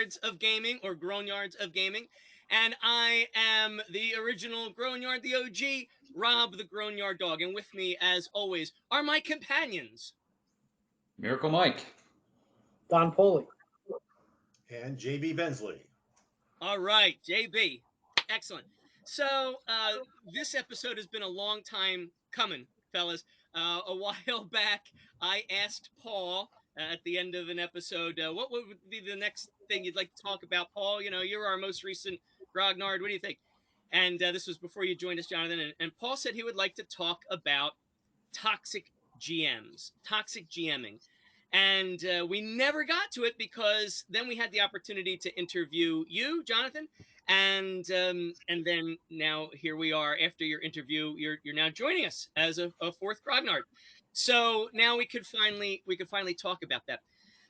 Grognards of Gaming, or Grognards of Gaming. And I am the original Grognard, the OG, Rob the Grognard Dog. And with me, as always, are my companions. Miracle Mike. Don Paulie. And JB Bensley. All right, JB. Excellent. So, this episode has been a long time coming, fellas. A while back, I asked Paul at the end of an episode, what would be the next thing you'd like to talk about, Paul? You know, you're our most recent Grognard. What do you think? And this was before you joined us, Jonathan. And Paul said he would like to talk about toxic GMs, toxic GMing. And we never got to it because then we had the opportunity to interview you, Jonathan, and then now here we are after your interview. You're now joining us as a fourth Grognard. So now we could finally talk about that.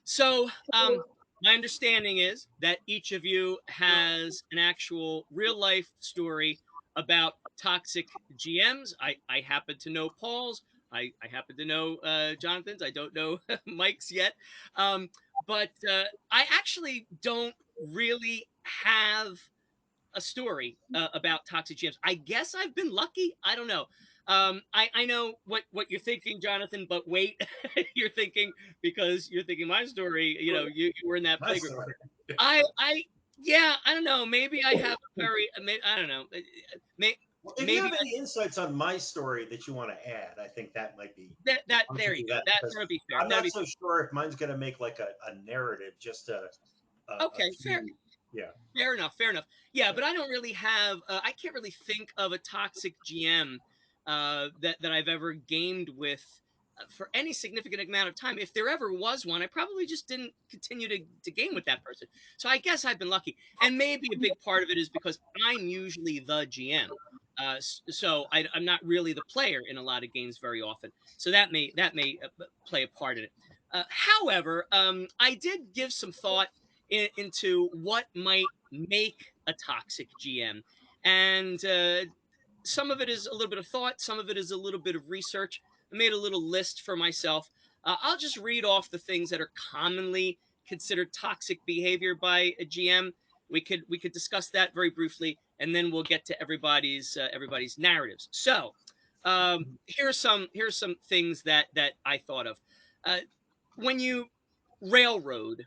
So my understanding is that each of you has an actual real life story about toxic GMs. I happen to know Paul's. I happen to know Jonathan's. I don't know Mike's yet. But I actually don't really have a story about toxic GMs. I guess I've been lucky. I don't know. I know what you're thinking, Jonathan, but wait, you're thinking because you're thinking my story, you were in that My playgroup. story. Yeah, I don't know. Maybe I have a very, I don't know. May, Well, if you maybe have any insights on my story that you want to add, I think that might be. that I'll there give you you go. that That because would be fair. I'm That'd not be so sure if mine's going to make like a narrative, just a okay. Fair. few. Yeah. Fair enough. Fair enough. Yeah, Yeah. but I don't really have. I can't really think of a toxic GM that I've ever gamed with for any significant amount of time. If there ever was one, I probably just didn't continue to game with that person. So I guess I've been lucky, and maybe a big part of it is because I'm usually the GM. So I'm not really the player in a lot of games very often. So that may play a part in it. However, I did give some thought into what might make a toxic GM. And some of it is a little bit of thought, some of it is a little bit of research. I made a little list for myself. I'll just read off the things that are commonly considered toxic behavior by a GM. We could discuss that very briefly, and then we'll get to everybody's narratives. So here's some things that I thought of. Uh, when you railroad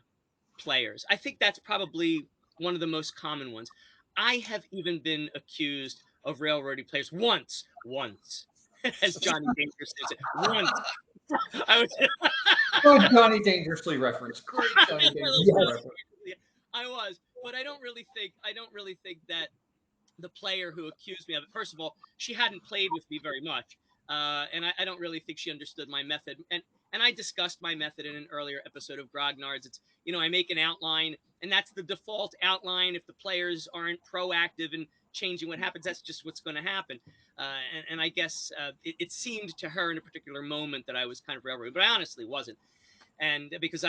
players. I think that's probably one of the most common ones. I have even been accused of railroading players once, as Johnny Dangerously said, once. I was, Good Johnny Dangerously reference. Great Johnny Dangerously Yes. reference. I was, but I don't really think that the player who accused me of it. First of all, she hadn't played with me very much, and I don't really think she understood my method. And I discussed my method in an earlier episode of Grognards. It's I make an outline, and that's the default outline. If the players aren't proactive in changing what happens, that's just what's going to happen. And I guess it seemed to her in a particular moment that I was kind of railroaded, but I honestly wasn't. And because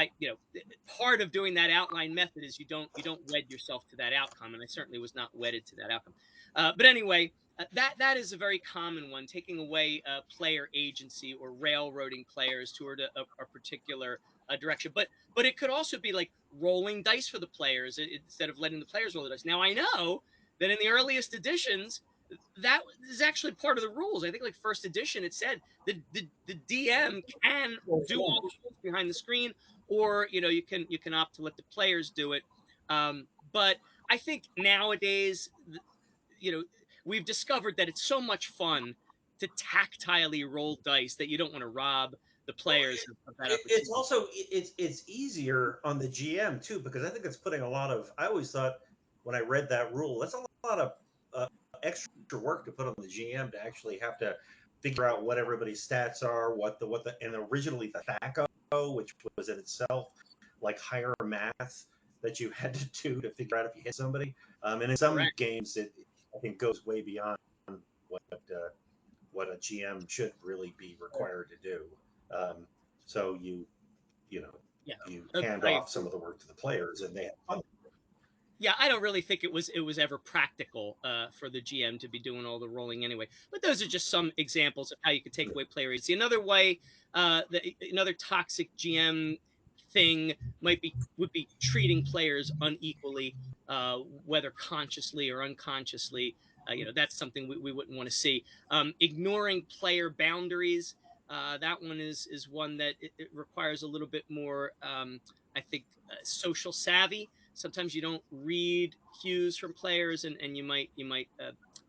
part of doing that outline method is you don't wed yourself to that outcome, and I certainly was not wedded to that outcome. But anyway, that is a very common one, taking away player agency or railroading players toward a particular direction. But it could also be like rolling dice for the players instead of letting the players roll the dice. Now I know that in the earliest editions, that is actually part of the rules. I think like first edition, it said the DM can do all the rolls behind the screen, or you can opt to let the players do it. But I think nowadays, you know, we've discovered that it's so much fun to tactilely roll dice that you don't want to rob the Well, players of that it's opportunity. also it's easier on the GM too because I think it's putting a lot of. I always thought when I read that rule, that's a lot of extra work to put on the GM to actually have to figure out what everybody's stats are, what the and originally the THACO, which was in itself like higher math that you had to do to figure out if you hit somebody. And in some Correct. games, it I think goes way beyond what uh, what a GM should really be required to do. Um, so you know Yeah, you hand I off agree. some of the work to the players and they have fun. Yeah, I don't really think it was ever practical for the GM to be doing all the rolling anyway. But those are just some examples of how you could take away player agency. Another way, another toxic GM thing would be treating players unequally, whether consciously or unconsciously. That's something we wouldn't want to see. Ignoring player boundaries. That one is one that it requires a little bit more, I think, social savvy. Sometimes you don't read cues from players, and you might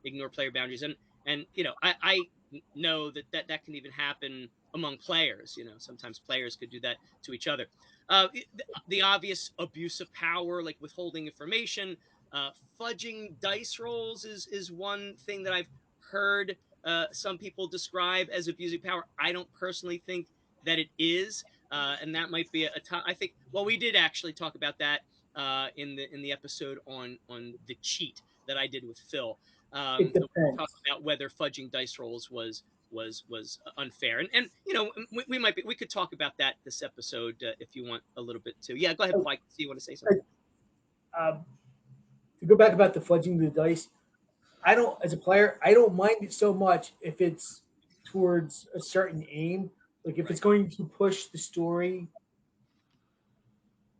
ignore player boundaries. And I know that can even happen among players. Sometimes players could do that to each other. The obvious abuse of power, like withholding information, fudging dice rolls is one thing that I've heard some people describe as abusing power. I don't personally think that it is, and that might be I think. Well, we did actually talk about that in the episode on the cheat that I did with Phil. It We talked depends. about whether fudging dice rolls was unfair, and we could talk about that this episode if you want a little bit too. Yeah, go ahead, Paul. I see you want to say something. Um, to go back about the fudging the dice, I don't, as a player, I don't mind it so much if it's towards a certain aim. Like if Right. it's going to push the story,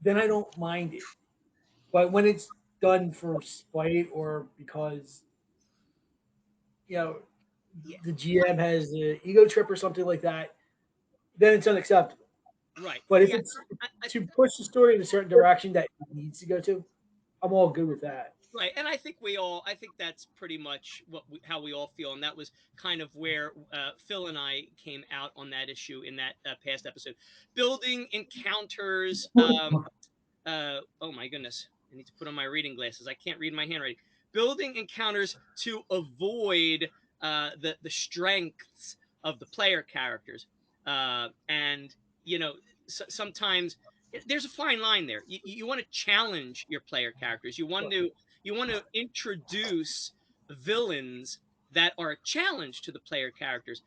then I don't mind it. But when it's done for spite or because you know Yeah. the GM has an ego trip or something like that, then it's unacceptable. Right. But if Yeah. it's I, to push the story in a certain direction that it needs to go to, I'm all good with that. Right, and I think that's pretty much how we all feel, and that was kind of where Phil and I came out on that issue in that past episode. Building encounters. Oh my goodness, I need to put on my reading glasses. I can't read my handwriting. Building encounters to avoid the strengths of the player characters, and you know sometimes there's a fine line there. You want to challenge your player characters. You want to introduce villains that are a challenge to the player characters.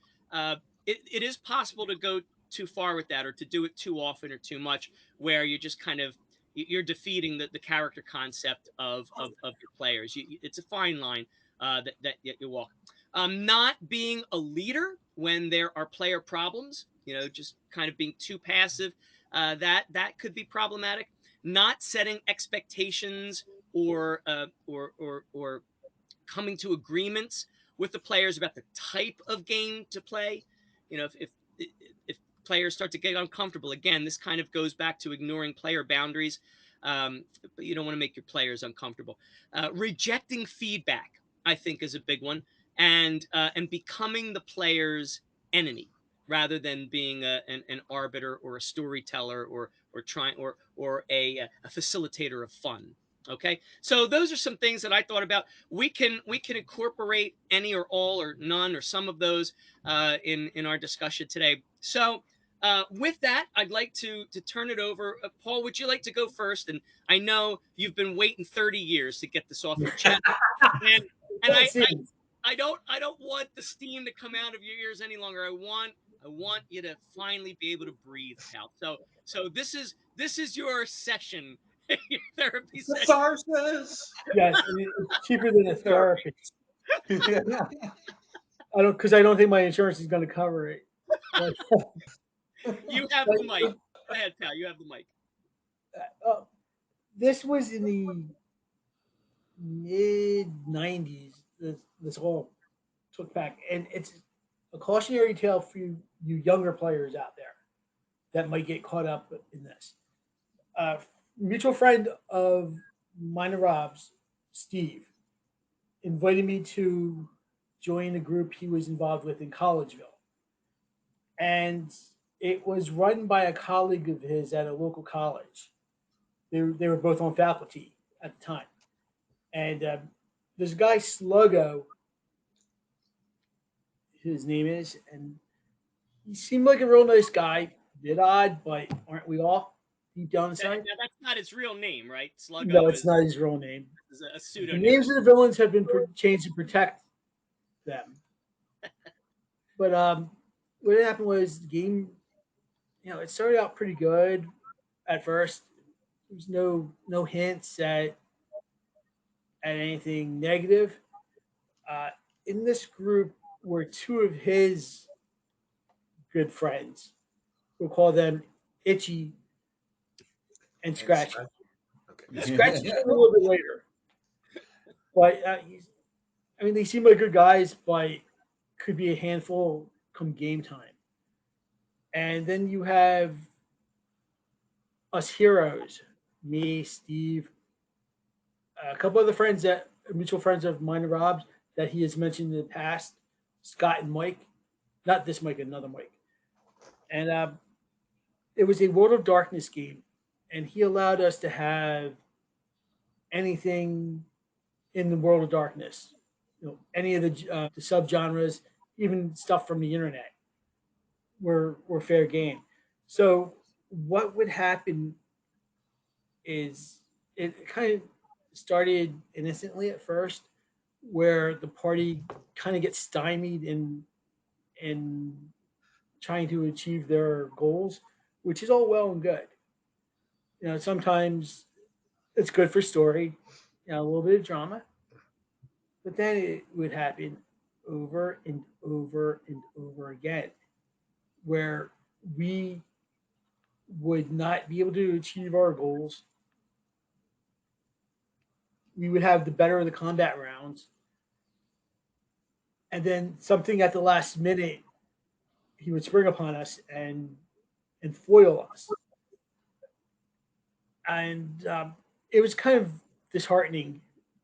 It is possible to go too far with that, or to do it too often or too much, where you're just kind of you're defeating the character concept of your players. It's a fine line that you walk. Not being a leader when there are player problems, just kind of being too passive, that could be problematic. Not setting expectations or coming to agreements with the players about the type of game to play. If players start to get uncomfortable, again, this kind of goes back to ignoring player boundaries. But you don't want to make your players uncomfortable. Rejecting feedback, I think, is a big one, and becoming the player's enemy rather than being an arbiter or a storyteller or trying or a facilitator of fun. Okay, so those are some things that I thought about. We can incorporate any or all or none or some of those in our discussion today. So with that, I'd like to turn it over. Paul, would you like to go first? And I know you've been waiting 30 years to get this off your chest, and and It seems. I don't want the steam to come out of your ears any longer. I want you to finally be able to breathe, pal. So this is your session, your therapy session. Catharsis. Yes, and it's cheaper than a Therapy. therapist. I don't think my insurance is going to cover it. But, You have the mic. but Go ahead, pal. You have the mic. this was in the mid '90s. This all took back, and it's a cautionary tale for you younger players out there that might get caught up in this. Mutual friend of mine and Rob's, Steve, invited me to join a group he was involved with in Collegeville. And it was run by a colleague of his at a local college. They were both on faculty at the time. And this guy, Sluggo, his name is, and he seemed like a real nice guy. Bit odd, but aren't we all deep down inside? Now that's not his real name, right? No, Sluggo it's not his real name. is a The pseudonym. names of the villains have been changed to protect them. But what happened was the game, it started out pretty good at first. There was no hints at anything negative. Uh, in this group were two of his good friends. We'll call them Itchy and And Scratchy. scratch. Okay. Scratchy came a little bit later, but I mean, they seem like good guys, but could be a handful come game time. And then you have us heroes, me, Steve, a couple other friends that mutual friends of mine and Rob's that he has mentioned in the past, Scott and Mike, not this Mike, another Mike. And it was a World of Darkness game, and he allowed us to have anything in the World of Darkness, any of the subgenres, even stuff from the internet, were fair game. So what would happen is it kind of started innocently at first, where the party kind of gets stymied in trying to achieve their goals, which is all well and good. Sometimes it's good for story, a little bit of drama, but then it would happen over and over and over again, where we would not be able to achieve our goals. We would have the better of the combat rounds, and then something at the last minute he would spring upon us and foil us. And it was kind of disheartening.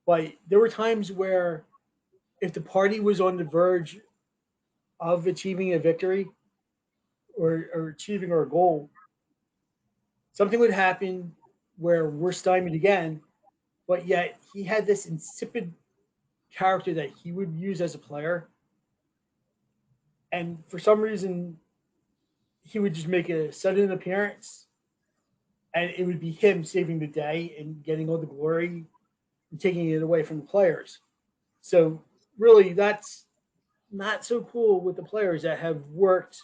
But there were times where if the party was on the verge of achieving a victory or achieving our goal, something would happen where we're stymied again. But yet he had this insipid character that he would use as a player, and for some reason he would just make a sudden appearance, and it would be him saving the day and getting all the glory and taking it away from the players. So really, that's not so cool with the players that have worked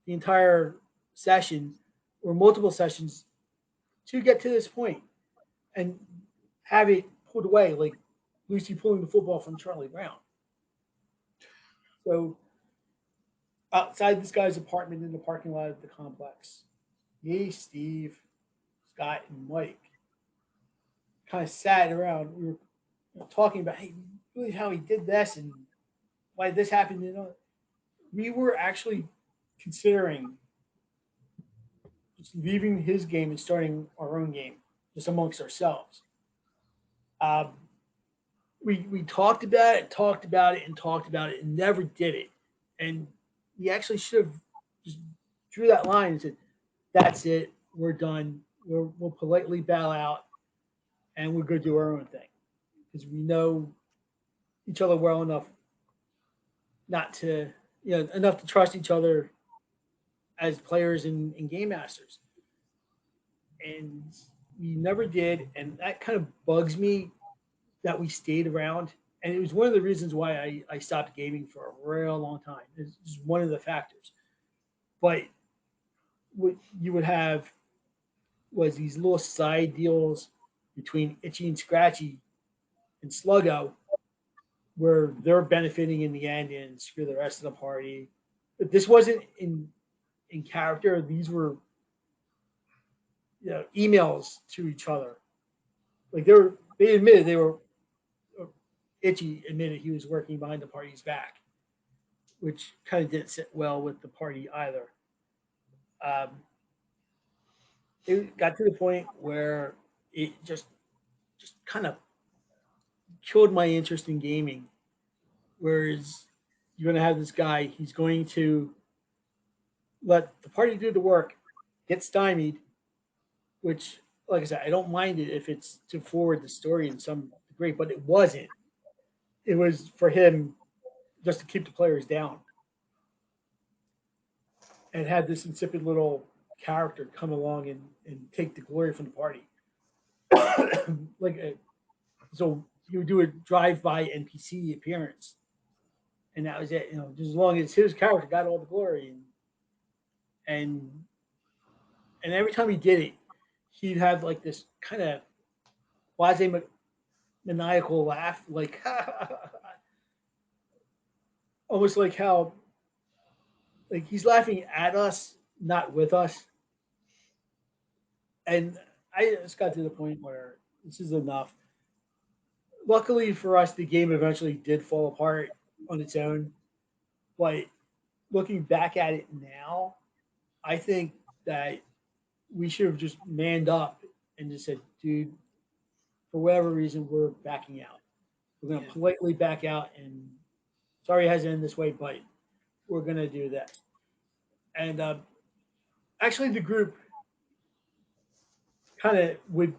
the entire session or multiple sessions to get to this point and have it pulled away like Lucy pulling the football from Charlie Brown. So outside this guy's apartment in the parking lot of the complex, me, Steve, Scott, and Mike kind of sat around. We were talking about, hey, really how he did this and why this happened. We were actually considering just leaving his game and starting our own game just amongst ourselves. Um, we talked about it, talked about it, and talked about it, and never did it. And we actually should have just drew that line and said, "That's it. We're done. We'll politely bow out, and we'll go do our own thing because we know each other well enough not to, enough to trust each other as players and game masters." And we never did, and that kind of bugs me that we stayed around. And it was one of the reasons why I stopped gaming for a real long time. It's just one of the factors. But what you would have was these little side deals between Itchy and Scratchy and Sluggo, where they're benefiting in the end and screw the rest of the party. But this wasn't in character. These were emails to each other. Like they admitted they were Itchy admitted he was working behind the party's back, which kind of didn't sit well with the party either. Um, it got to the point where it just kind of killed my interest in gaming. Whereas you're going to have this guy, he's going to let the party do the work, get stymied, which, like I said, I don't mind it if it's to forward the story in some degree, but it wasn't. It was for him just to keep the players down and had this insipid little character come along and take the glory from the party. So he would do a drive-by NPC appearance, and that was it. Just as long as his character got all the glory, and and every time he did it, he'd have like this kind of quasi maniacal laugh, like almost like how like he's laughing at us, not with us. And I just got to the point where this is enough. Luckily for us, the game eventually did fall apart on its own. But looking back at it now, I think that we should have just manned up and just said, dude, for whatever reason, we're backing out. We're going to Yeah. politely back out and sorry it has to end this way, but we're going to do this. And actually, the group kind of would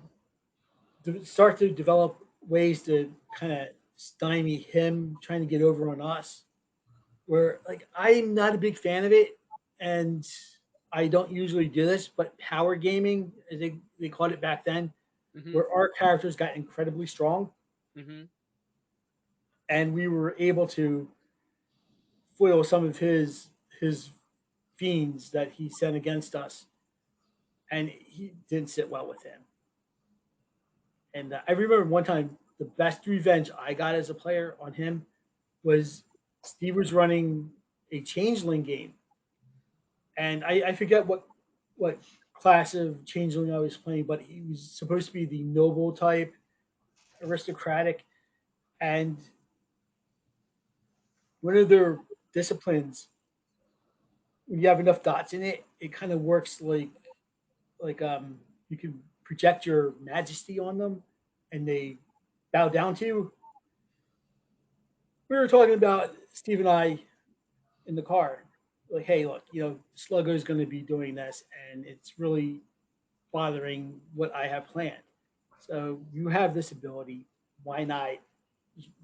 start to develop ways to kind of stymie him trying to get over on us. Where like I'm not a big fan of it, and I don't usually do this, but power gaming, I think they called it back then, Mm-hmm. where our characters got incredibly strong, Mm-hmm. and we were able to foil some of his fiends that he sent against us, and he didn't sit well with him. And I remember one time the best revenge I got as a player on him was Steve was running a changeling game, and I forget what class of changeling I was playing, but he was supposed to be the noble type, aristocratic, and one of their disciplines, when you have enough dots in it, it kind of works like you can project your majesty on them, and they bow down to you. We were talking about Steve and I in the car, like, hey, look, Sluggo is going to be doing this, and it's really bothering what I have planned. So you have this ability. Why not?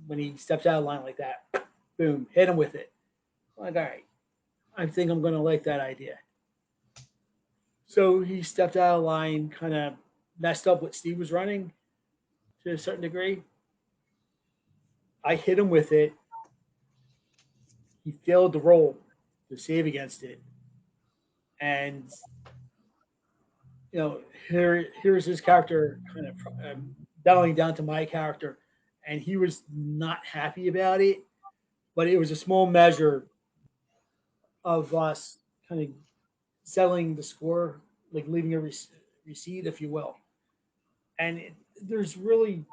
When he steps out of line like that, boom, hit him with it. I'm like, all right, I think I'm going to like that idea. So he stepped out of line, kind of messed up what Steve was running to a certain degree. I hit him with it. He failed to roll to save against it, and here's his character kind of bowing down to my character, and he was not happy about it. But it was a small measure of us kind of settling the score, like leaving a receipt, if you will. And there's really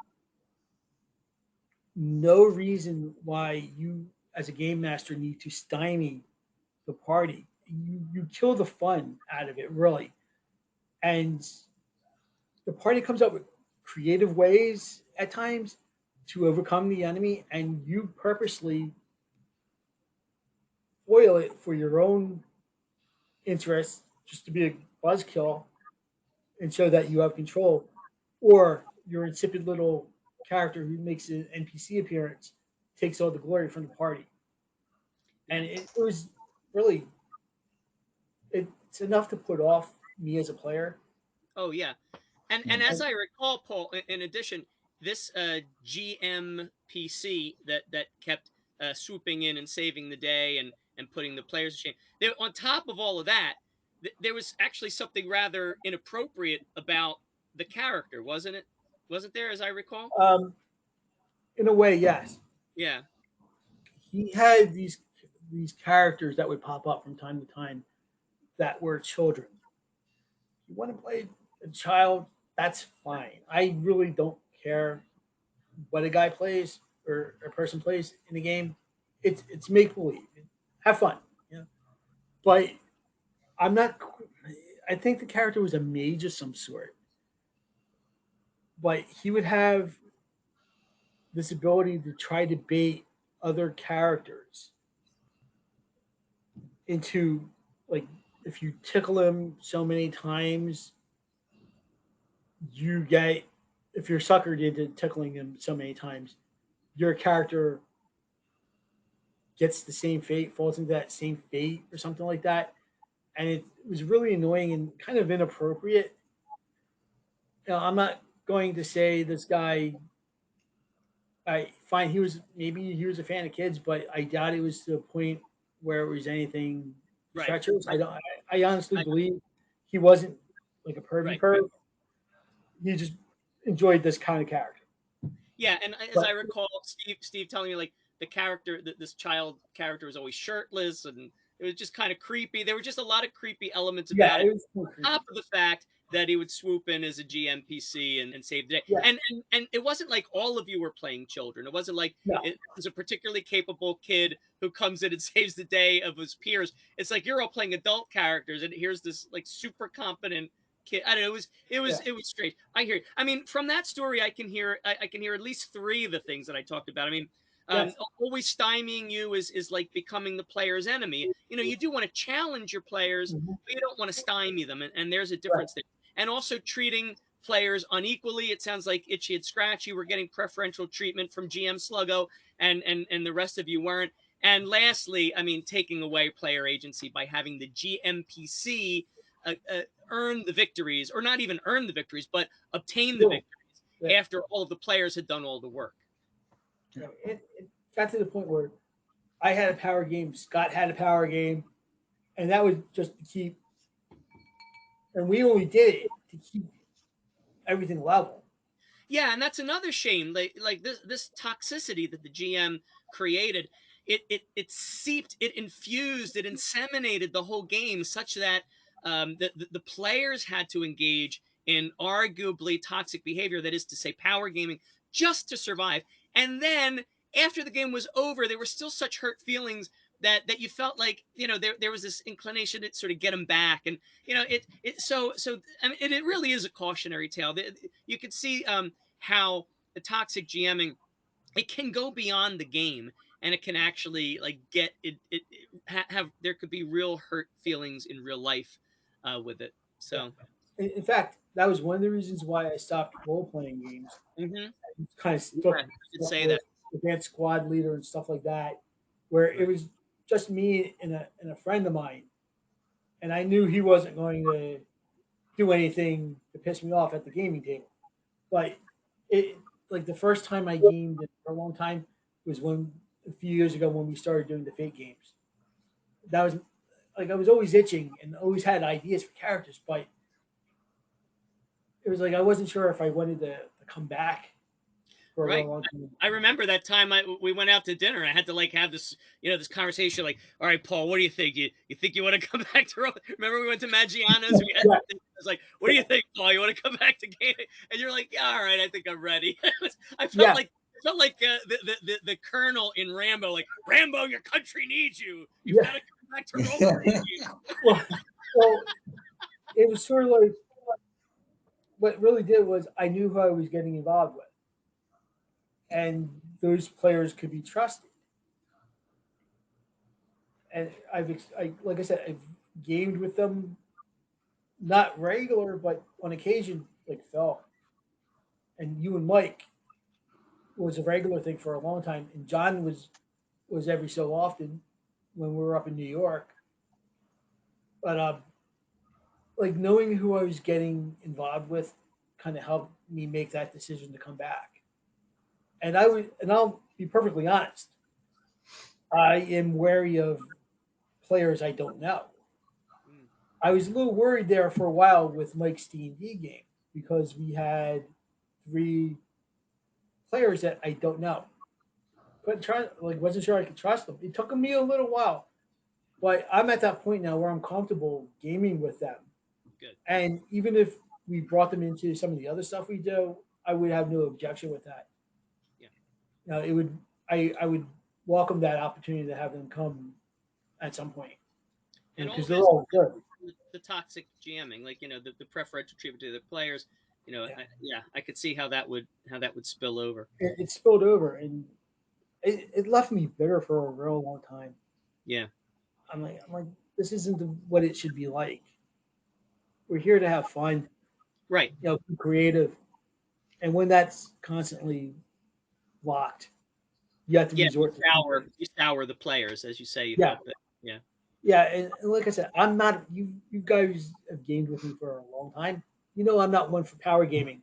no reason why you, as a game master, need to stymie the party. You kill the fun out of it, really. And the party comes up with creative ways at times to overcome the enemy, and you purposely foil it for your own interest, just to be a buzzkill and show that you have control, or your insipid little character who makes an NPC appearance takes all the glory from the party. Yeah. And it was really it's enough to put off me as a player. Oh yeah. And Mm. as And I recall, Paul, in addition, this GMPC that kept swooping in and saving the day and putting the players to shame. There, on top of all of that, there was actually something rather inappropriate about the character, wasn't it? Wasn't there, as I recall? in a way, yes, Yeah. he had these characters that would pop up from time to time that were children. You want to play a child, that's fine. I really don't care what a guy plays or a person plays in a game. It's make believe. Have fun. You know? But I'm not. I think the character was a mage of some sort, but he would have this ability to try to bait other characters into, like, if you tickle him so many times, you get, if you're suckered into tickling him so many times, your character gets the same fate, falls into that same fate or something like that. And it was really annoying and kind of inappropriate. I'm not going to say this guy. I find maybe he was a fan of kids, but I doubt it was to a point where it was anything Right. treacherous. Right. I honestly I, believe he wasn't like a pervy right. perv. He just enjoyed this kind of character. Yeah, and as I But recall, Steve telling me like the character, this child character, was always shirtless, and It was just kind of creepy. There were just a lot of creepy elements Yeah, about it. it was so On creepy. top of the fact that he would swoop in as a GMPC and save the day. Yeah, And it wasn't like all of you were playing children. It wasn't like no, it was a particularly capable kid who comes in and saves the day of his peers. It's like you're all playing adult characters, and here's this like super competent kid. I don't know. yeah, It was strange. I hear. I mean, from that story, I can hear at least three of the things that I talked about. I mean, yes, always stymieing you is like becoming the player's enemy. You know, you do want to challenge your players, mhm, but you don't want to stymie them, and there's a right, difference there. And also treating players unequally. It sounds like Itchy and Scratchy were getting preferential treatment from GM Sluggo, and the rest of you weren't. And lastly, I mean, taking away player agency by having the GMPC earn the victories, or not even earn the victories, but obtain the still, victories yeah. after all of the players had done all the work. It got to the point where I had a power game, Scott had a power game, and that was just to keep, and we only did it to keep everything level. Yeah, and that's another shame. Like this toxicity that the GM created, it seeped, it infused, it inseminated the whole game such that the players had to engage in arguably toxic behavior. That is to say, power gaming, just to survive. And then after the game was over, there were still such hurt feelings that you felt like there was this inclination to sort of get them back. And so I mean it really is a cautionary tale. You could see how the toxic GMing, it can go beyond the game, and it can actually like get have there could be real hurt feelings in real life with it. Yeah. So In fact, that was one of the reasons why I stopped role playing games. mhm. I kind of Yeah, stuck I with could stuff say that. with Advanced Squad Leader and stuff like that, where it Right. was just me and a friend of mine, and I knew he wasn't going to do anything to piss me off at the gaming table. But it like the first time I gamed in for a long time was when a few years ago when we started doing the fake games. That was like I was always itching and always had ideas for characters, but it was like I wasn't sure if I wanted to come back for a real Right. long time. I remember that time we went out to dinner. And I had to like have this, this conversation. Like, all right, Paul, what do you think? You think you want to come back to? Remember we went to Maggiano's. We had. Yeah, I was like, what do you think, Paul? You want to come back to gaming? And you're like, yeah, all right, I think I'm ready. I felt yeah, like the colonel in Rambo. Like, Rambo, your country needs you. You've yeah. got to come back to role playing. Well, well, it was sort of like what it really did was I knew who I was getting involved with, and those players could be trusted. And like I said, I've gamed with them, not regular, but on occasion, like Phil and you and Mike was a regular thing for a long time, and John was every so often when we were up in New York. But like knowing who I was getting involved with kind of helped me make that decision to come back. And I'll be perfectly honest, I am wary of players I don't know. Mm, I was a little worried there for a while with Mike's D&D game because we had three players that I don't know. Couldn't try like wasn't sure I could trust them. It took me a little while, but I'm at that point now where I'm comfortable gaming with them. good. And even if we brought them into some of the other stuff we do, I would have no objection with that. Yeah. It would I would welcome that opportunity to have them come at some point And all because they're this, all good. the toxic jamming, like the preferential treatment to the players. Yeah, Yeah, I could see how that would spill over. it spilled over and it left me bitter for a real long time. Yeah. I'm like this isn't what it should be like. We're here to have fun, Right. be creative, and when that's constantly blocked, you have to Yeah. resort to something. You sour the players, as you say. You Yeah, hope that. Yeah. yeah, and like I said, I'm not. You guys have gamed with me for a long time. You know, I'm not one for power gaming.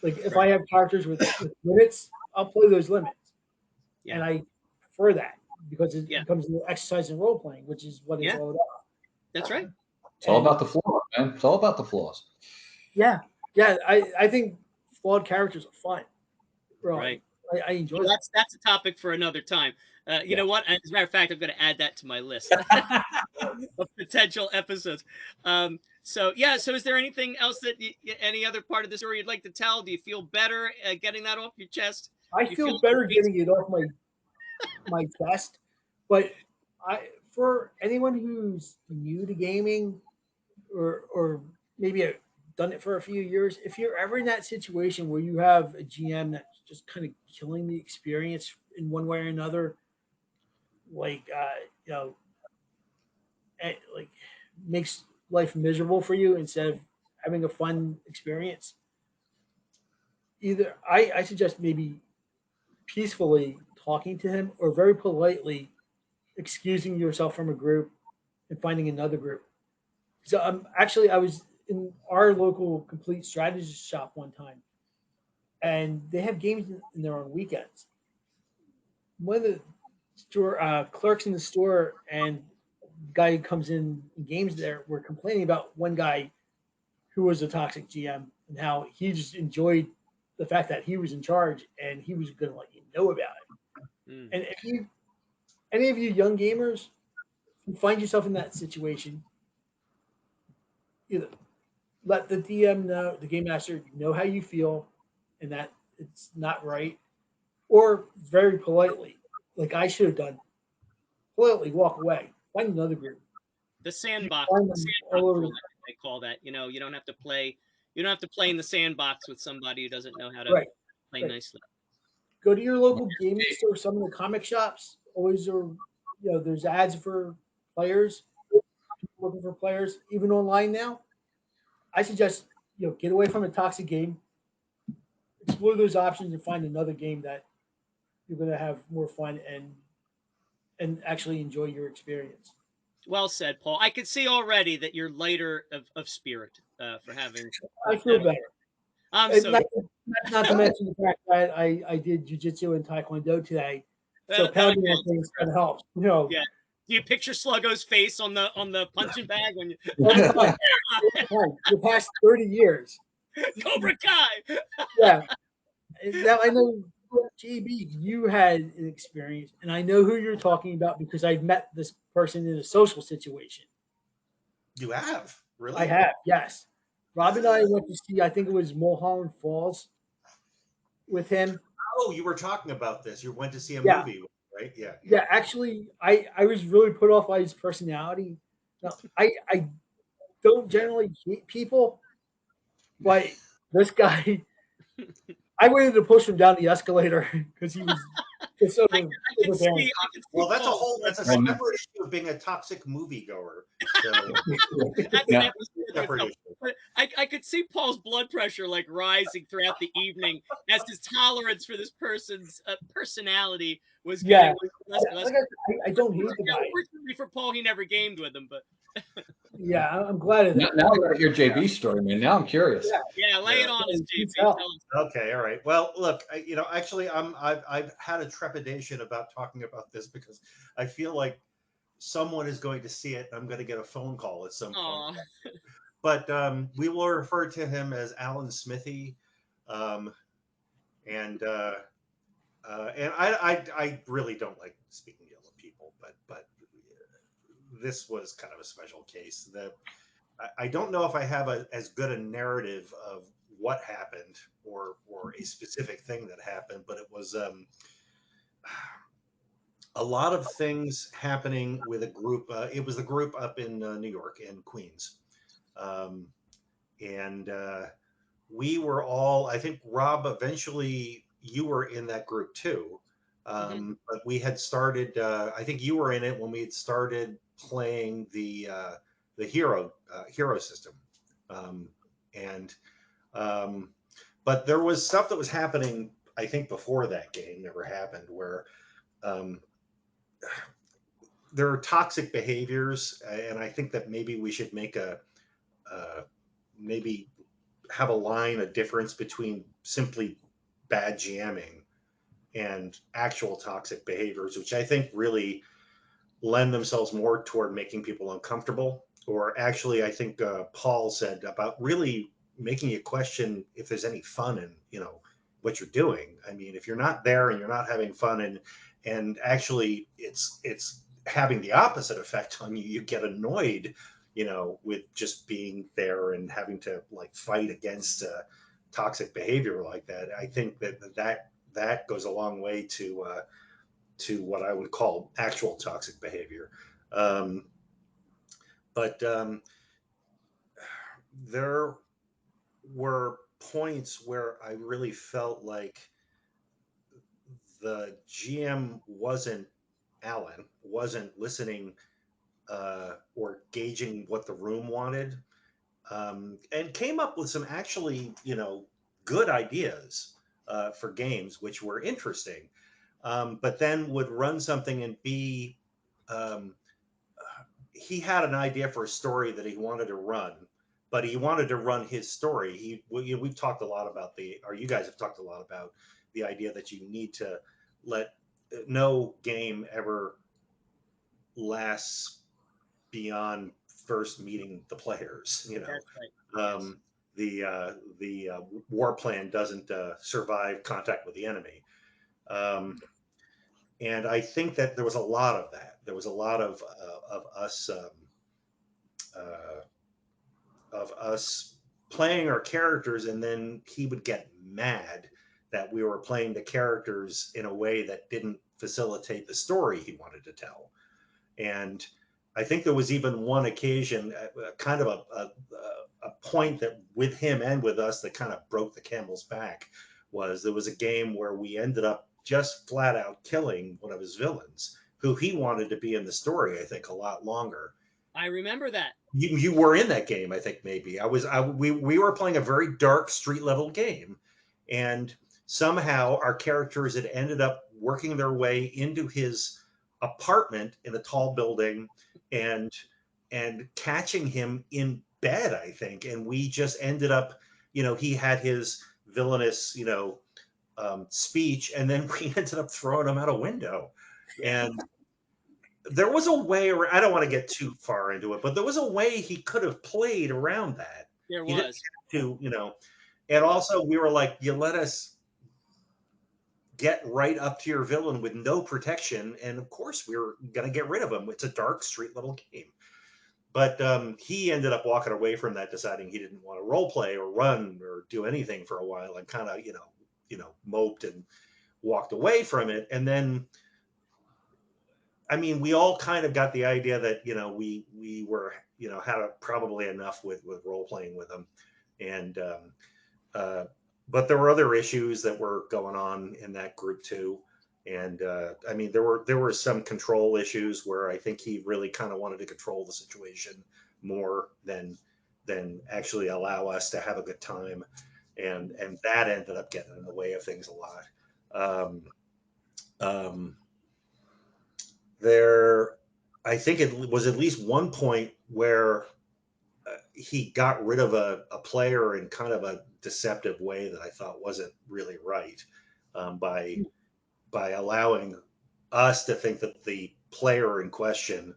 Like if Right. I have characters with limits, I'll play those limits, Yeah. and I prefer that because it Yeah. becomes an exercise in role playing, which is what it's Yeah. all about. That's right. It's all And about the flaws, man. It's all about the flaws. yeah, yeah, I think flawed characters are fun, Right. really. I enjoy Well, that. that's a topic for another time. You know what? As a matter of fact, I'm going to add that to my list of potential episodes. So yeah. So is there anything else that any other part of the story you'd like to tell? Do you feel better getting that off your chest? I Do you feel feel better getting it off my chest, but for anyone who's new to gaming or maybe done it for a few years, if you're ever in that situation where you have a GM that's just kind of killing the experience in one way or another, like you know, like makes life miserable for you instead of having a fun experience, either I suggest maybe peacefully talking to him or very politely excusing yourself from a group and finding another group. So actually I was in our local complete strategist shop one time, and they have games in there on weekends. One of the store clerks in the store and the guy who comes in and games there were complaining about one guy who was a toxic GM and how he just enjoyed the fact that he was in charge and he was going to let you know about it. Mm. And if you, any of you young gamers, if you find yourself in that situation, either let the DM know, the game master know how you feel, and that it's not right, or very politely, like I should have done, politely walk away, find another group. the You sandbox? find The them all sandbox over. rule, I think they call that. You know, you don't have to play. You don't have to play in the sandbox with somebody who doesn't know how to Right, play right. nicely. Go to your local gaming store. Some of the comic shops always are, there's ads for players, looking for players, even online now. I suggest get away from a toxic game, explore those options, and find another game that you're going to have more fun and actually enjoy your experience. Well said, Paul. I could see already that you're lighter of spirit for having I feel that. better. I'm And so not to mention the fact that I did jujitsu and taekwondo today, so that pounding on things kind of helps. yeah. Do you picture Sluggo's face on the punching bag when you All the time, all the past 30 years. Cobra Kai? Yeah. Now I know, JB, you had an experience, and I know who you're talking about because I've met this person in a social situation. You have I really? have, yes. Rob and I Uh, went to see, I think it was Mulholland Falls with him. oh, you were talking about this. You went to see a Yeah, movie, right? Yeah, yeah. yeah. Actually, I was really put off by his personality. Now, I don't generally hate people, but this guy, I wanted to push him down the escalator because he was just I can overbearing. see I can see Well, that's a Paul's whole blood that's a pressure. And separate issue of being a toxic moviegoer. So That's an now, episode of separate itself. issue. But I could see Paul's blood pressure like rising throughout the evening as his tolerance for this person's personality was Yeah, getting less and less. like I don't hate the guy. Unfortunately for Paul, he never gamed with him. But Yeah, I'm glad of that. now I got to hear JB's story, man. Now I'm curious. Yeah, yeah, lay Yeah. it on us, you JB. tell. Tell us. Okay, all right. Well, look, actually I've had a trepidation about talking about this because I feel like someone is going to see it. I'm going to get a phone call at some point. Aw. But we will refer to him as Alan Smithy, um, and I really don't like speaking ill of people, but this was kind of a special case. I don't know if I have as good a narrative of what happened or a specific thing that happened, but it was a lot of things happening with a group. It was the group up in New York and Queens, um, and we were all. I think Rob, eventually you were in that group too. Mhm. But we had started. I think you were in it when we had started playing the hero system, um, and um, but there was stuff that was happening. I think before that game never happened, where um, there are toxic behaviors, and I think that maybe we should make uh, maybe have a line, a difference between simply bad GMing and actual toxic behaviors, which I think really lend themselves more toward making people uncomfortable. Or actually, I think Paul said about really making you question if there's any fun in what you're doing. I mean, if you're not there and you're not having fun, and actually it's having the opposite effect on you. You get annoyed, with just being there and having to like fight against toxic behavior like that. I think that goes a long way to what I would call actual toxic behavior. Um, but there were points where I really felt like the GM wasn't Alan, wasn't listening or gauging what the room wanted, and came up with some actually, good ideas for games, which were interesting, but then would run something and be um, he had an idea for a story that he wanted to run, but he wanted to run his story. We've talked a lot about or you guys have talked a lot about the idea that you need to let no game ever lasts beyond first meeting the players. That's right. Yes. Um, the war plan doesn't survive contact with the enemy. Um, and I think that there was a lot of that. There was a lot of us. Uh, of us playing our characters, and then he would get mad that we were playing the characters in a way that didn't facilitate the story he wanted to tell. And I think there was even one occasion, kind of a point that with him and with us that kind of broke the camel's back. Was there was a game where we ended up just flat out killing one of his villains, who he wanted to be in the story, I think, a lot longer. I remember that. You were in that game, I think. Maybe we were playing a very dark street level game, and somehow our characters had ended up working their way into his apartment in a tall building, and catching him in bed, I think. And we just ended up, he had his villainous, speech, and then we ended up throwing him out a window. Yeah. And there was a way, or I don't want to get too far into it, but there was a way he could have played around that. There He didn't was. have to, and also we were like, you let us get right up to your villain with no protection, and of course we were going to get rid of him. It's a dark street level game. But he ended up walking away from that, deciding he didn't want to role play or run or do anything for a while, and kind of, moped and walked away from it. And then, I mean, we all kind of got the idea that, we were, had probably enough with role playing with them. And uh, but there were other issues that were going on in that group too. And I mean, there were some control issues where I think he really kind of wanted to control the situation more than actually allow us to have a good time. And that ended up getting in the way of things a lot. Um, um, there, I think it was at least one point where he got rid of a player in kind of a deceptive way that I thought wasn't really right, by allowing us to think that the player in question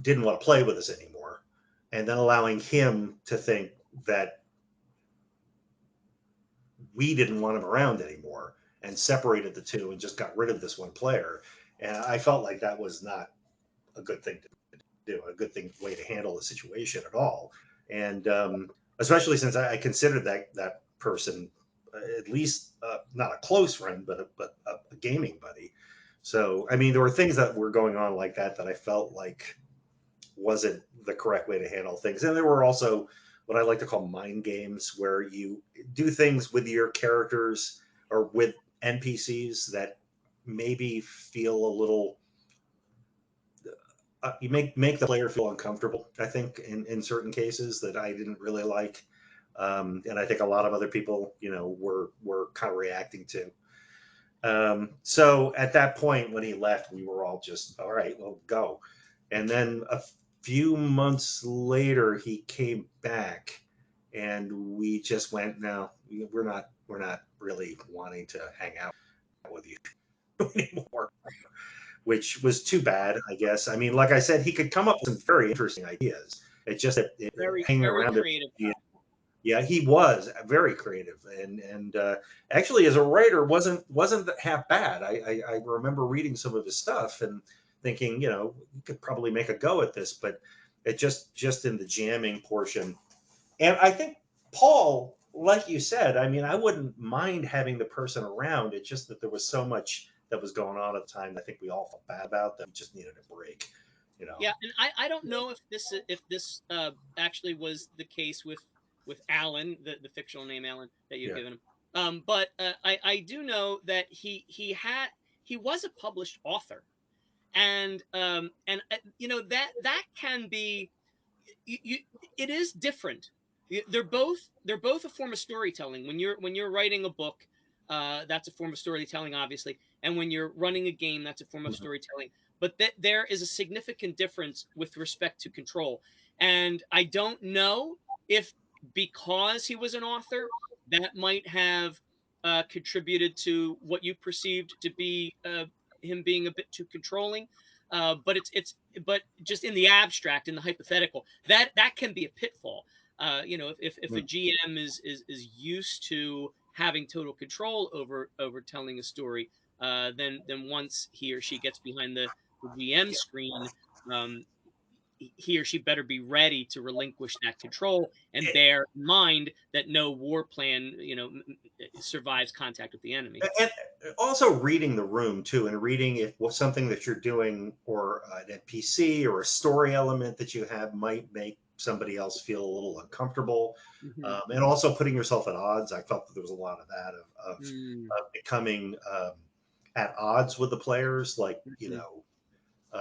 didn't want to play with us anymore, and then allowing him to think that we didn't want him around anymore, and separated the two and just got rid of this one player. And I felt like that was not a good thing to do, a good way to handle the situation at all. And especially since I considered that person at least not a close friend, but a gaming buddy. So I mean, there were things that were going on like that I felt like wasn't the correct way to handle things. And there were also what I like to call mind games, where you do things with your characters or with NPCs that maybe feel a little you make the player feel uncomfortable. I think in certain cases that I didn't really like, and I think a lot of other people, were kind of reacting to. So at that point when he left, we were all just all right, well, go. And then a few months later, he came back, and we just went, no, we're not really wanting to hang out with you anymore, which was too bad, I guess. I mean, like I said, he could come up with some very interesting ideas. It's just that Very, hanging very around creative it, guy. Yeah, he was very creative, and actually, as a writer, wasn't half bad. I remember reading some of his stuff and thinking, you could probably make a go at this, but it just in the jamming portion. And I think Paul, like you said, I mean, I wouldn't mind having the person around. It's just that there was so much that was going on at the time. I think we all felt bad about that. We just needed a break, you know. Yeah, and I don't know if this actually was the case with Alan, the fictional name Alan that you've Yeah. given him. But I do know that he was a published author, and that can be you it is different. They're both a form of storytelling. When you're writing a book, that's a form of storytelling, obviously, and when you're running a game, that's a form of Mhm. storytelling. But there is a significant difference with respect to control, and I don't know if because he was an author that might have contributed to what you perceived to be him being a bit too controlling. But just in the abstract, in the hypothetical, that can be a pitfall. If a Mm. GM is used to having total control over telling a story, then once he or she gets behind the GM screen, um, he or she better be ready to relinquish that control and bear in mind that no war plan, survives contact with the enemy. And also reading the room too, and reading if what something that you're doing or an NPC or a story element that you have might make somebody else feel a little uncomfortable, Mhm. and also putting yourself at odds. I felt that there was a lot of that Mm, of becoming at odds with the players, like mhm.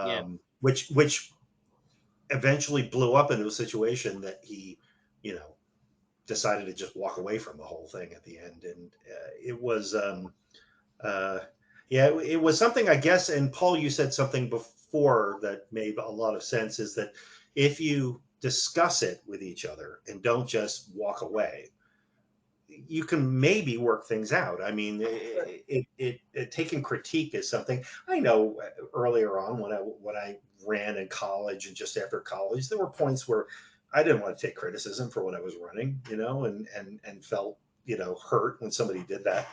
Yeah. which eventually blew up into a situation that he, you know, decided to just walk away from the whole thing at the end, and it was. Uh, yeah, it was something, I guess. And Paul, you said something before that made a lot of sense, is that if you discuss it with each other and don't just walk away, you can maybe work things out. I mean, taking critique is something I know. Earlier on, when I ran in college and just after college, there were points where I didn't want to take criticism for what I was running, and felt hurt when somebody did that,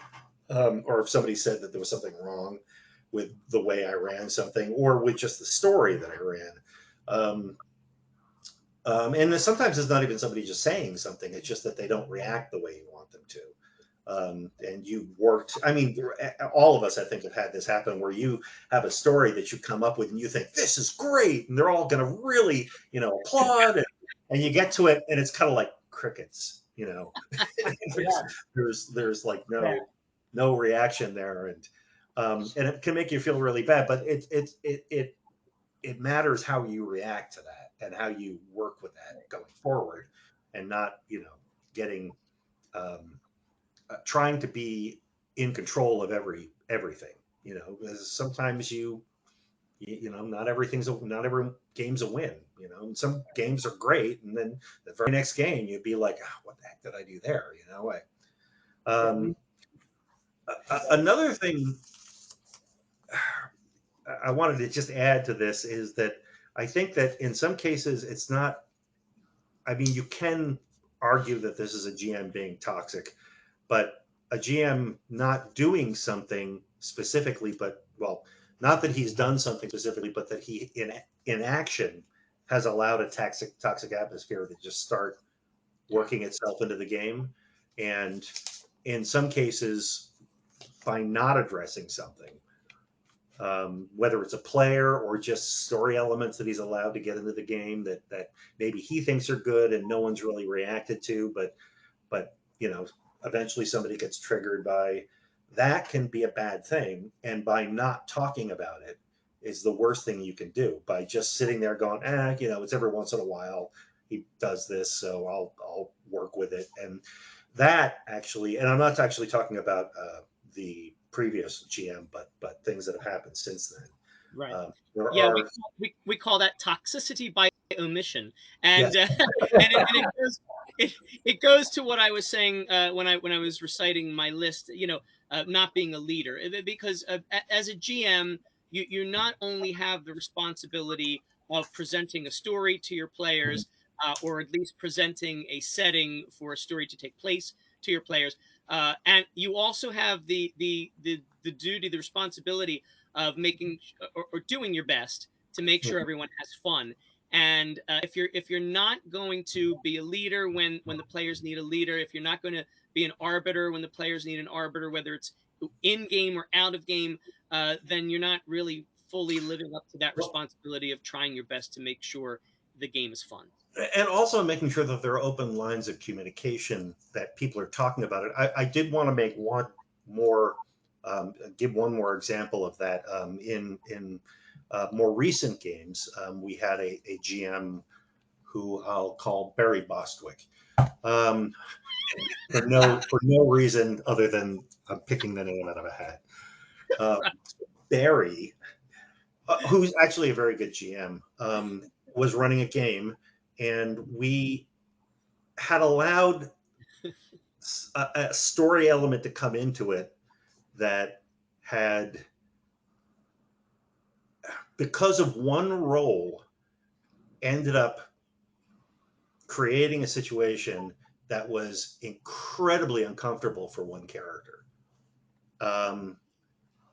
or if somebody said that there was something wrong with the way I ran something, or with just the story that I ran. Um, and sometimes it's not even somebody just saying something; it's just that they don't react the way you want them to. And you worked. I mean, all of us, I think, have had this happen where you have a story that you come up with, and you think this is great, and they're all going to really, applaud, and you get to it, and it's kind of like crickets. there's, Yeah. there's like Yeah. no reaction there, and it can make you feel really bad. But it matters how you react to that and how you work with that going forward, and not getting um, trying to be in control of everything. Because sometimes not every game's a win. And some games are great, and then the very next game you'd be like, what the heck did I do there? Yeah. Um, Another thing I wanted to just add to this is that I think that in some cases it's not. I mean, you can argue that this is a GM being toxic, but a GM not doing something specifically, but well, not that he's done something specifically, but that he in action has allowed a toxic atmosphere to just start working itself into the game, and in some cases, by not addressing something, whether it's a player or just story elements that he's allowed to get into the game that maybe he thinks are good and no one's really reacted to, but eventually somebody gets triggered by that, can be a bad thing. And by not talking about it is the worst thing you can do. By just sitting there going, it's every once in a while he does this, so I'll work with it. And that actually, and I'm not actually talking about the previous GM, but things that have happened since then. Right. There Yeah, we are call, we call that toxicity by omission, and yes, and it goes to what I was saying when I was reciting my list. Not being a leader, because as a GM, you not only have the responsibility of presenting a story to your players, or at least presenting a setting for a story to take place to your players. And you also have the duty, the responsibility of making or doing your best to make sure everyone has fun. And if you're not going to be a leader when the players need a leader, if you're not going to be an arbiter when the players need an arbiter, whether it's in game or out of game, then you're not really fully living up to that Well, responsibility of trying your best to make sure the game is fun. and also making sure that there are open lines of communication that people are talking about it. I did want to make one more, give one more example of that. In more recent games, we had a GM who I'll call Barry Bostwick, um, for no reason other than I'm picking the name out of a hat. Uh, Barry, who's actually a very good GM, was running a game, and we had allowed a story element to come into it that had, because of one role, ended up creating a situation that was incredibly uncomfortable for one character. Um,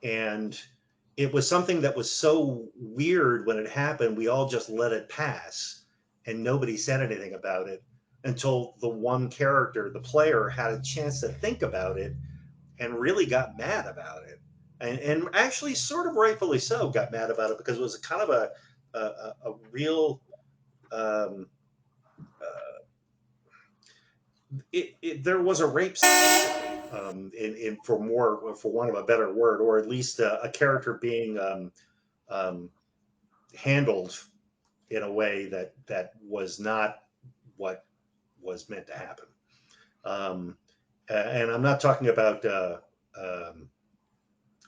and it was something that was so weird when it happened, we all just let it pass and nobody said anything about it until the one character, the player, had a chance to think about it and really got mad about it, and actually sort of rightfully so got mad about it, because it was kind of a real um, there was a rape in for want of a better word, or at least a character being um, handled in a way that was not what was meant to happen. um, and I'm not talking about um,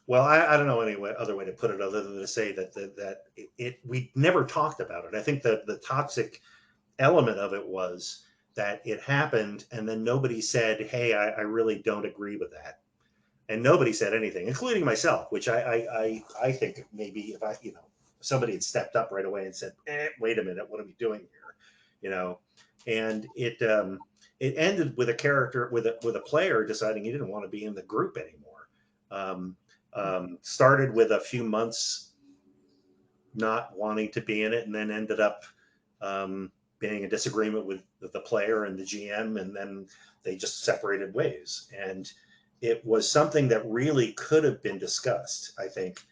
well, I don't know any other way to put it other than to say that we never talked about it. I think that the toxic element of it was that it happened, and then nobody said, "Hey, I really don't agree with that," and nobody said anything, including myself, which I think maybe if somebody had stepped up right away and said, "Wait a minute, what are we doing here?" you know, and it ended with a character with a player deciding he didn't want to be in the group anymore. Um, Started with a few months not wanting to be in it, and then ended up being a disagreement with the player and the GM, and then they just separated ways. And it was something that really could have been discussed, I think,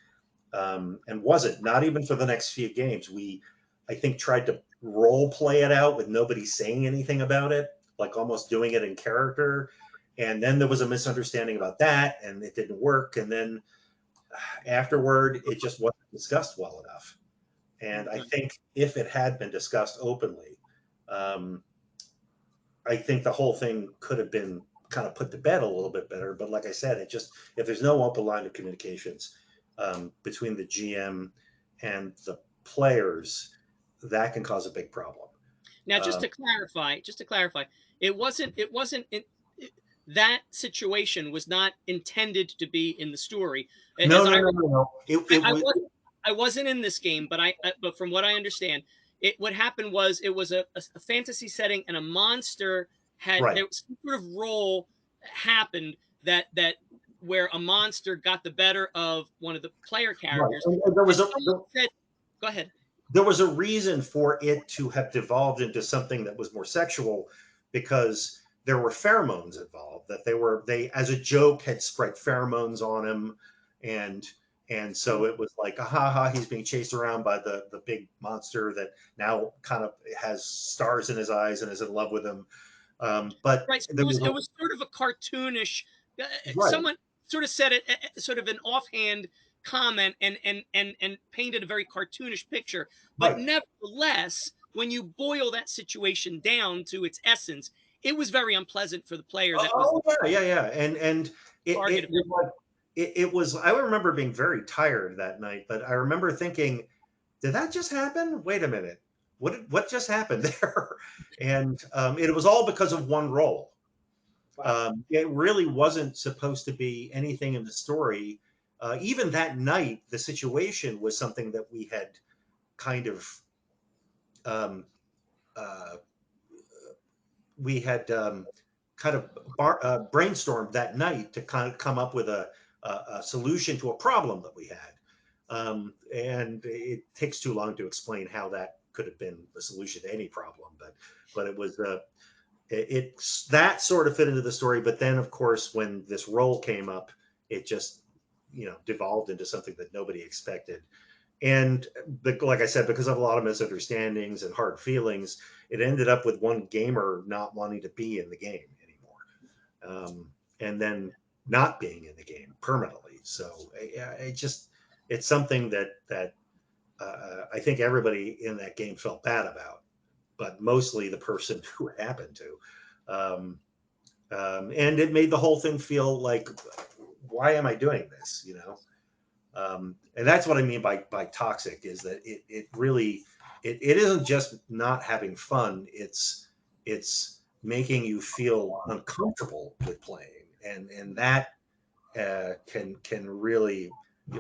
and wasn't. Not even for the next few games. We, I think, tried to role play it out with nobody saying anything about it, like almost doing it in character. And then there was a misunderstanding about that, and it didn't work. And then afterward, it just wasn't discussed well enough. And I Okay. think if it had been discussed openly, um, I think the whole thing could have been kind of put to bed a little bit better. But like I said, it just, if there's no open line of communications between the GM and the players, that can cause a big problem. Now, Um, just to clarify, that situation was not intended to be in the story. no, As no, I no, no, no. It I was wasn't in this game, but but from what I understand, what happened was it was a fantasy setting, and a monster had right, there was some sort of role happened that where a monster got the better of one of the player right. characters, And and someone said, "Go ahead." there was a reason for it to have devolved into something that was more sexual, because there were pheromones involved, that they as a joke had spread pheromones on him, and so it was like, ha ha, he's being chased around by the big monster that now kind of has stars in his eyes and is in love with him. But Right. So there was it was sort of a cartoonish. right. Someone sort of said it, sort of an offhand comment, and painted a very cartoonish picture. But Right. nevertheless, when you boil that situation down to its essence, it was very unpleasant for the player that was Oh yeah. And targeted. it was like it was. I remember being very tired that night, but I remember thinking, did that just happen? Wait a minute. What just happened there? And it was all because of one role. Wow. It really wasn't supposed to be anything in the story. Even that night, the situation was something that we had kind of um, uh, we had kind of brainstormed that night to kind of come up with a solution to a problem that we had. And it takes too long to explain how that could have been the solution to any problem, but it was it's that sort of fit into the story. But then, of course, when this role came up, it just devolved into something that nobody expected. And like I said, because of a lot of misunderstandings and hard feelings, it ended up with one gamer not wanting to be in the game anymore, and then not being in the game permanently. So it's something that I think everybody in that game felt bad about, but mostly the person who it happened to. And it made the whole thing feel like, why am I doing this? And that's what I mean by toxic, is that it really it isn't just not having fun. It's making you feel uncomfortable with playing, and that can really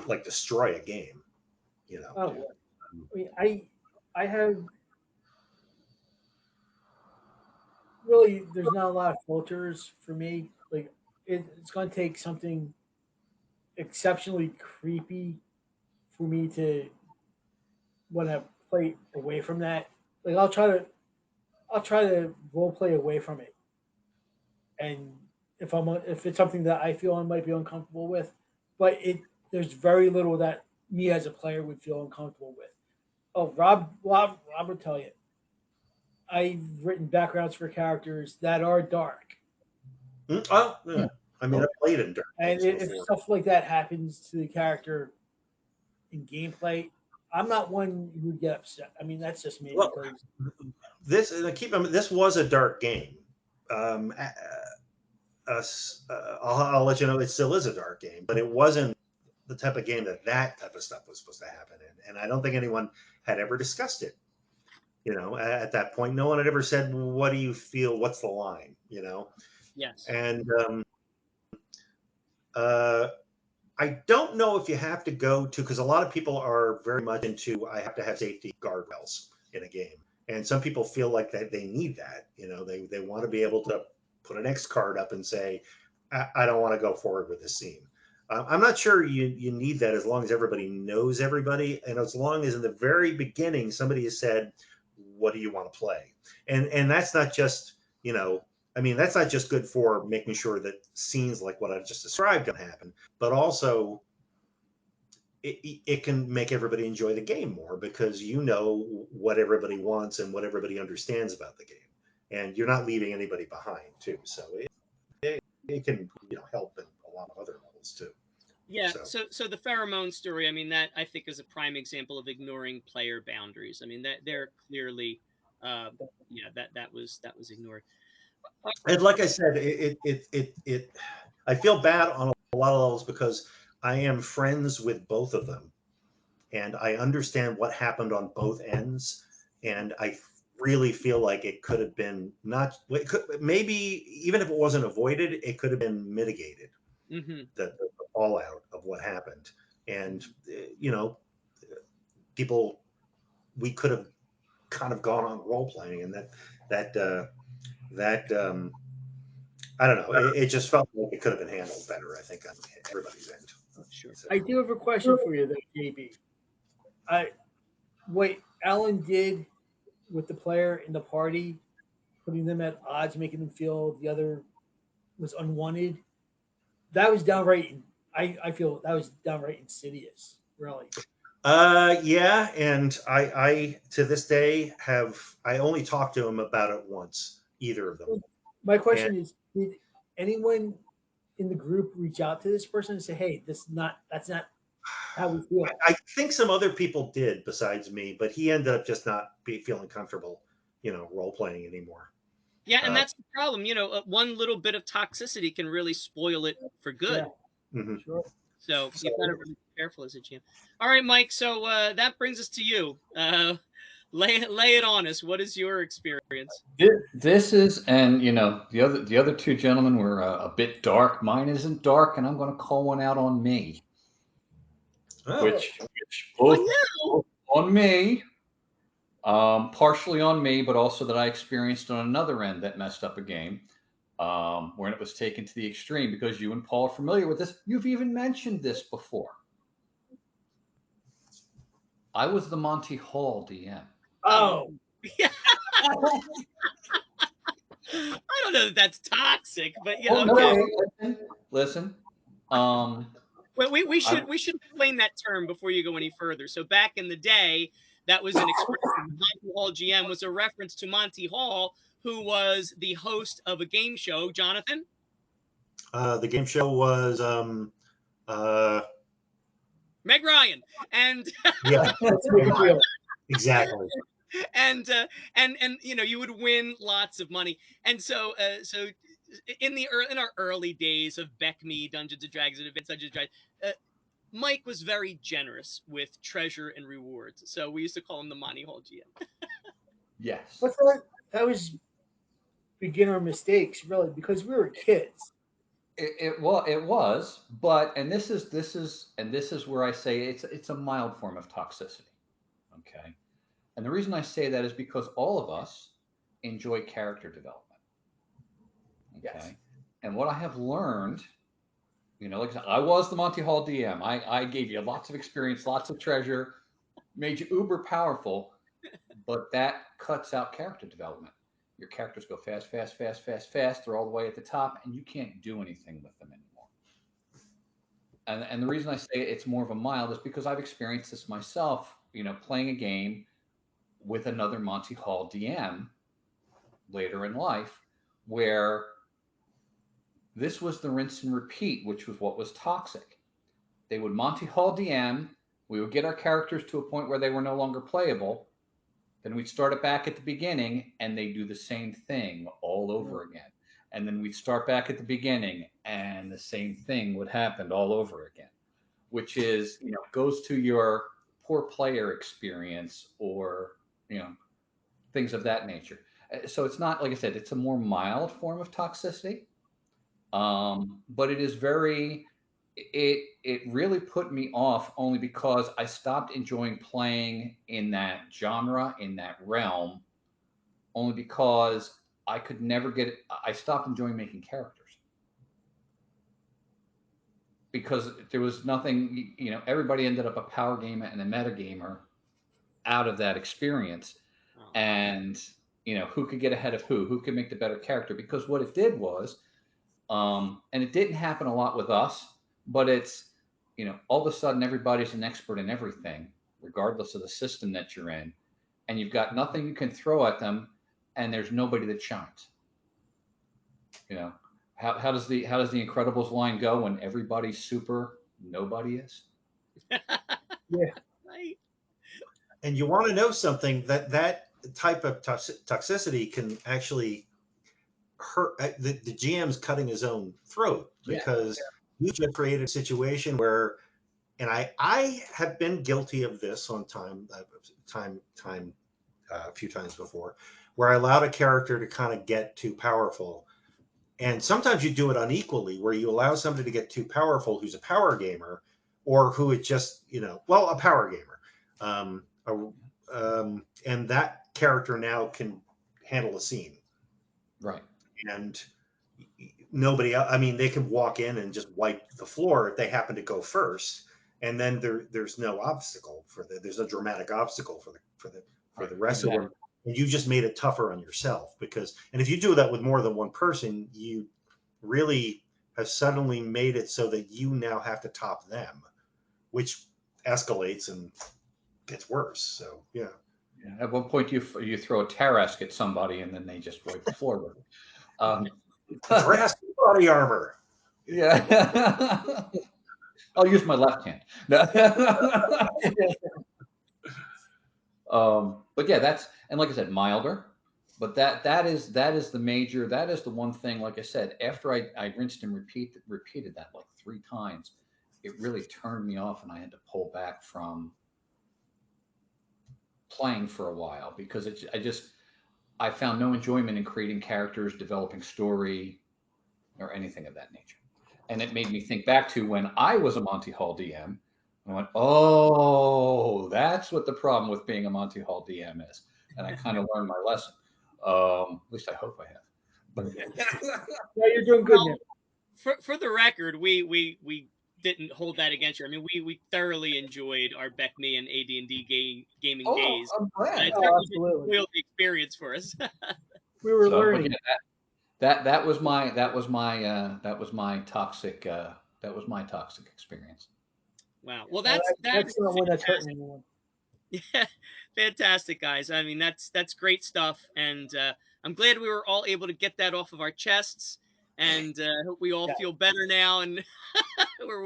like destroy a game. You know. Oh, I mean, I have really. There's not a lot of filters for me. Like it's going to take something exceptionally creepy for me to want to play away from that. Like I'll try to role play away from it, and if it's something that I feel I might be uncomfortable with, but there's very little that me as a player would feel uncomfortable with. Oh, Rob would tell you. I've written backgrounds for characters that are dark, Oh, yeah. I mean, I played in dark and games if before. stuff like that happens to the character in gameplay, I'm not one who would get upset. I mean, that's just me Well, because this was a dark game. Um, I'll let you know it still is a dark game, but it wasn't the type of game that type of stuff was supposed to happen in. And I don't think anyone had ever discussed it. At that point, no one had ever said, well, "What do you feel? What's the line?" Yes. And uh, I don't know if you have to go to, because a lot of people are very much into, I have to have safety guardrails in a game, and some people feel like that they need that. They want to be able to put an X card up and say, I don't want to go forward with this scene. I'm not sure you need that, as long as everybody knows everybody, and as long as in the very beginning somebody has said, "What do you want to play?" And that's not just I mean, that's not just good for making sure that scenes like what I just described don't happen, but also it can make everybody enjoy the game more, because what everybody wants and what everybody understands about the game, and you're not leaving anybody behind too. So it can help in a lot of other levels too. Yeah, So so the pheromone story, I mean, that I think is a prime example of ignoring player boundaries. I mean, that they're clearly, uh, yeah, that was ignored. and like I said, I feel bad on a lot of levels, because I am friends with both of them, and I understand what happened on both ends, and I really feel like it could have been not. It could, maybe even if it wasn't avoided, it could have been mitigated. Hmm. The fallout of what happened, and you know, people, we could have kind of gone on role playing, and that that I don't know. It just felt like it could have been handled better, I think, on everybody's end. Sure. So, I do have a question for you, though, JB. I what Alan did with the player in the party, putting them at odds, making them feel the other was unwanted. That was downright. I feel that was downright insidious. Really. yeah, and I to this day I only talked to him about it once, either of them, My and question is: did anyone in the group reach out to this person and say, "Hey, that's not how we feel"? I think some other people did besides me, but he ended up just not feeling comfortable, role playing anymore. Yeah, and Uh, that's the problem. One little bit of toxicity can really spoil it for Yeah, good. mhm. sure. So So you've got to really be careful as a GM. All right, Mike. So that brings us to you. Lay it on us. What is your experience? This is, and the other two gentlemen were a bit dark. Mine isn't dark, and I'm going to call one out on me, oh, Sure. which On both you. on me. Partially on me, but also that I experienced on another end that messed up a game when it was taken to the extreme. Because you and Paul are familiar with this, you've even mentioned this before. I was the Monty Hall DM. Oh, Yeah. I don't know that that's toxic, but yeah, Oh okay. no! Listen. Well, we I, should explain that term before you go any further. So back in the day, that was an expression. Monty Hall GM was a reference to Monty Hall, who was the host of a game show. Jonathan. The game show was uh, Meg Ryan, and yeah, let's make it real. exactly. and you know, you would win lots of money. And so in our early days of Beck Me Dungeons and Dragons and Advanced Dungeons and Dragons, Mike was very generous with treasure and rewards. So we used to call him the Monty Hall GM. yes. But that was beginner mistakes, really, because we were kids. It was, but and this is where I say it's a mild form of toxicity. Okay. And the reason I say that is because all of us enjoy character development. Yes. Okay. And what I have learned, like I said, I was the Monty Hall DM. I gave you lots of experience, lots of treasure, made you uber powerful, but that cuts out character development. Your characters go fast, fast, fast, fast, fast. They're all the way at the top, and you can't do anything with them anymore. And the reason I say it's more of a mild is because I've experienced this myself, playing a game with another Monty Hall DM later in life, where this was the rinse and repeat, which was what was toxic. They would Monty Hall DM, we would get our characters to a point where they were no longer playable, then we'd start it back at the beginning and they do the same thing all over again. And then we'd start back at the beginning and the same thing would happen all over again, which is, goes to your poor player experience or, things of that nature. So it's not, like I said, it's a more mild form of toxicity. But it is it really put me off only because I stopped enjoying playing in that genre, in that realm, only because I could never get it. I stopped enjoying making characters because there was nothing, everybody ended up a power gamer and a meta gamer out of that experience. Oh. And, who could get ahead of who could make the better character. Because what it did was, and it didn't happen a lot with us, but it's, all of a sudden everybody's an expert in everything, regardless of the system that you're in. And you've got nothing you can throw at them, and there's nobody that shines. You know, how does the Incredibles line go when everybody's super, nobody is? Yeah. Right. And you want to know something that type of toxicity can actually hurt the GM's cutting his own throat Yeah. because you just created a situation where, and I have been guilty of this on time a few times before, where I allowed a character to kind of get too powerful. And sometimes you do it unequally, where you allow somebody to get too powerful who's a power gamer, or who is just, a power gamer. And that character now can handle a scene. Right. And nobody else, I mean, they can walk in and just wipe the floor if they happen to go first. And then there's no obstacle there's a dramatic obstacle for the rest of them. And you just made it tougher on yourself and if you do that with more than one person, you really have suddenly made it so that you now have to top them, which escalates and gets worse. So yeah. Yeah. At one point, you throw a Tarask at somebody, and then they just wipe the floor with it. Drastic body armor. Yeah. I'll use my left hand. But yeah, and like I said, milder. But that is the one thing. Like I said, after I rinsed and repeated that like 3 times, it really turned me off, and I had to pull back from playing for a while because I found no enjoyment in creating characters, developing story, or anything of that nature. And it made me think back to when I was a Monty Hall DM. And I went, oh, that's what the problem with being a Monty Hall DM is. and I kind of learned my lesson. At least I hope I have. But Yeah, you're doing good now. For the record, we didn't hold that against you. I mean, we thoroughly enjoyed our Beckme and AD&D gaming oh, days. I'm glad. It Oh, certainly did absolutely. spoil the experience for us. We were So, but learning. yeah, that was my toxic experience. Wow. Well, That's that's not one that's hurting fantastic. anyone. Yeah, fantastic, guys. I mean, that's great stuff, and I'm glad we were all able to get that off of our chests, and hope we all Yeah. feel better now, and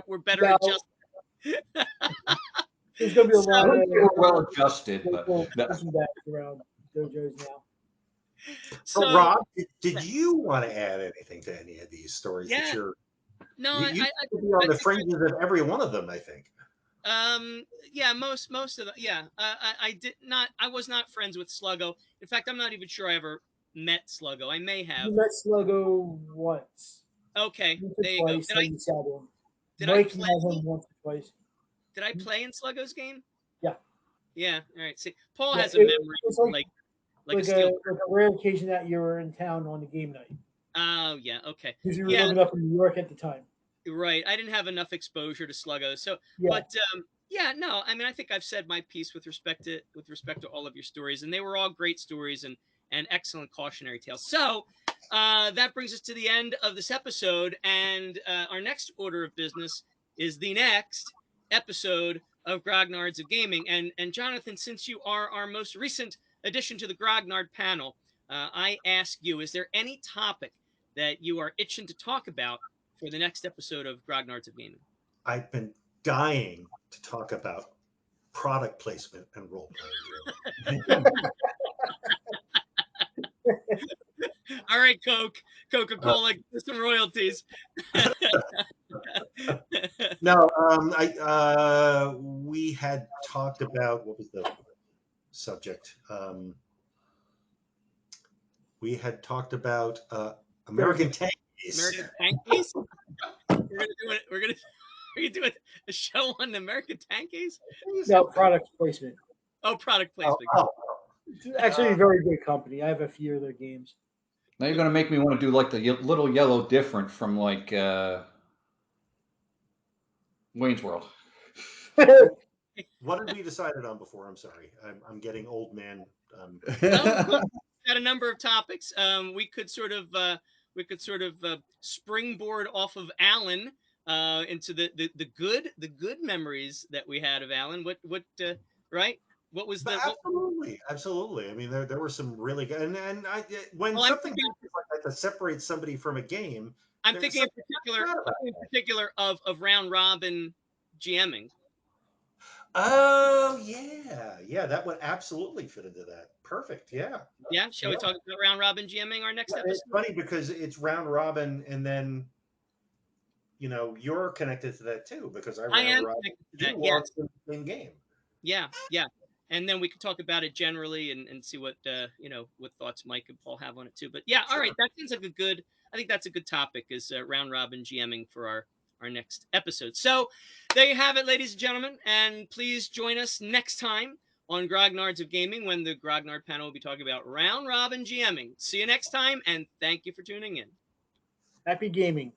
we're better Now, adjusted. there's going to be a So, I lot of hope they were well adjusted, but local no, punching bags around dojos now. So, so Rob, did you want to add anything to any of these stories that yeah, no, you I could be on the think fringes of every one of them? I think. yeah, most of the yeah, I did not. I was not friends with Sluggo. In fact, I'm not even sure I ever met Sluggo. I may You have. met Sluggo once. Okay, Once or there you go. twice, and you saw him. Did I Mike play? met him once or twice. Did I play in Sluggo's game? Yeah. Yeah. All right. See, Paul Yeah, has a it memory was like a steel. like a rare occasion that you were in town on the game night Oh yeah. Okay. because you were Yeah. living up in New York at the time. Right. I didn't have enough exposure to Sluggo. So, Yeah, but yeah, no. I mean, I think I've said my piece with respect to all of your stories, and they were all great stories and excellent cautionary tales. So. That brings us to the end of this episode, and our next order of business is the next episode of Grognards of Gaming. And Jonathan, since you are our most recent addition to the Grognard panel, I ask you: is there any topic that you are itching to talk about for the next episode of Grognards of Gaming? I've been dying to talk about product placement and role playing. All right, Coca-Cola, give us some royalties. No, we had talked about what was the subject. We had talked about American tankies. American Tankies. We're gonna do it. We're gonna do a show on the American Tankies. no product placement. Oh, product Oh, placement. oh, It's actually a very good company. I have a few of their games. now you're gonna make me want to do like the little yellow different from like Wayne's World. what did we decided on before? I'm sorry, I'm getting old man. Well, we've got a number of topics. We could sort of springboard off of Alan into the good memories that we had of Alan. What right? What was But the what? absolutely, absolutely. I mean, there were some really good, and when Well, I'm something thinking happens like that to separate somebody from a game, I'm there's thinking something bad about in that. particular of round robin GMing. Oh yeah, yeah, that would absolutely fit into that. Perfect. Yeah, Yeah, shall yeah. we talk about round robin GMing our next Yeah, it's episode? funny because it's round robin, and then you're connected to that too because I I round am robin connected to you that. Yes. on the same game. Yeah, yeah. And then we could talk about it generally and see what what thoughts Mike and Paul have on it too. But yeah, all right, Sure. that seems like a good. I think that's a good topic is round robin GMing for our next episode. So there you have it, ladies and gentlemen, and please join us next time on Grognards of Gaming when the Grognard panel will be talking about round robin GMing. See you next time, and thank you for tuning in. Happy gaming.